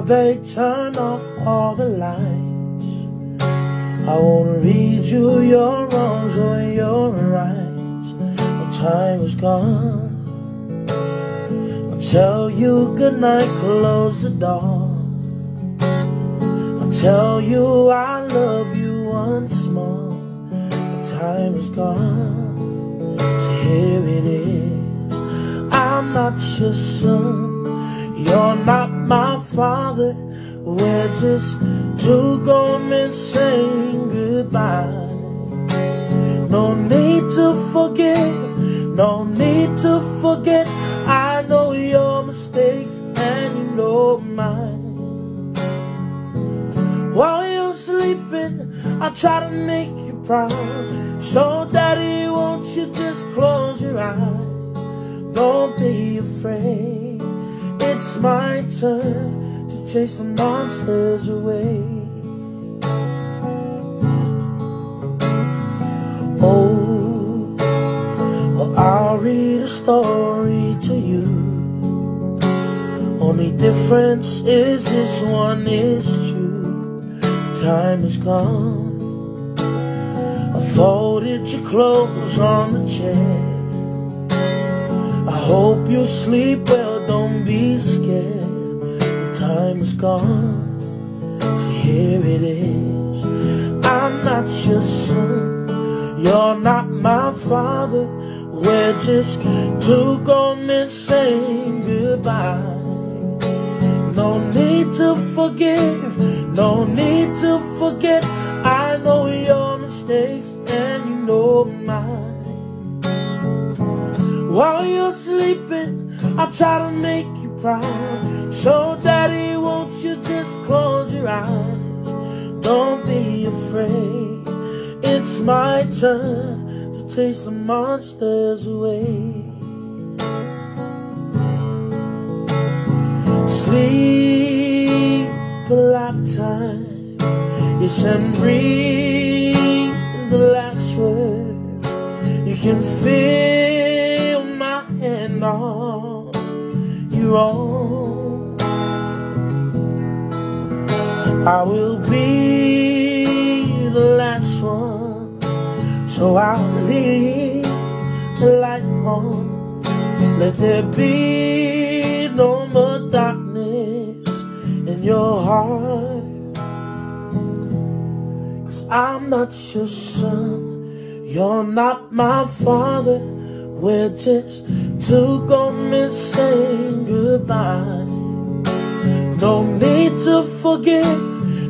they turn off all the lights, I wanna read you your wrongs or your rights. When time is gone, I'll tell you goodnight, close the door. I'll tell you I love you once more. When time is gone, so here it is. I'm not your son, you're not my father. We're just two grown men saying goodbye. No need to forgive, no need to forget. I know your mistakes and you know mine. While you're sleeping, I try to make you proud. So daddy, won't you just close your eyes? Don't be afraid, it's my turn to chase the monsters away. Oh, well, I'll read a story to you. Only difference is this one is true. Time is gone. I folded your clothes on the chair. I hope you sleep well, don't be scared. Time is gone, so here it is. I'm not your son, you're not my father. We're just two grown men saying goodbye. No need to forgive, no need to forget. I know your mistakes and you know mine. While you're sleeping, I try to make you proud. So daddy, won't you just close your eyes? Don't be afraid, it's my turn to chase the monsters away. Sleep a lifetime, yes, and breathe the last word. You can feel my hand on your own. I will be the last one, so I'll leave the light on. Let there be no more darkness in your heart. 'Cause I'm not your son, you're not my father. We're just two grown men saying goodbye. No need to forgive,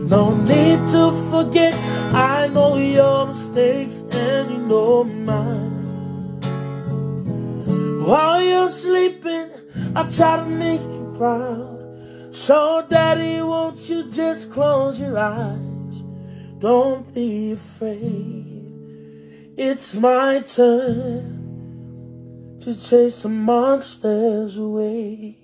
no need to forget. I know your mistakes and you know mine. While you're sleeping, I try to make you proud. So daddy, won't you just close your eyes? Don't be afraid, it's my turn to chase the monsters away.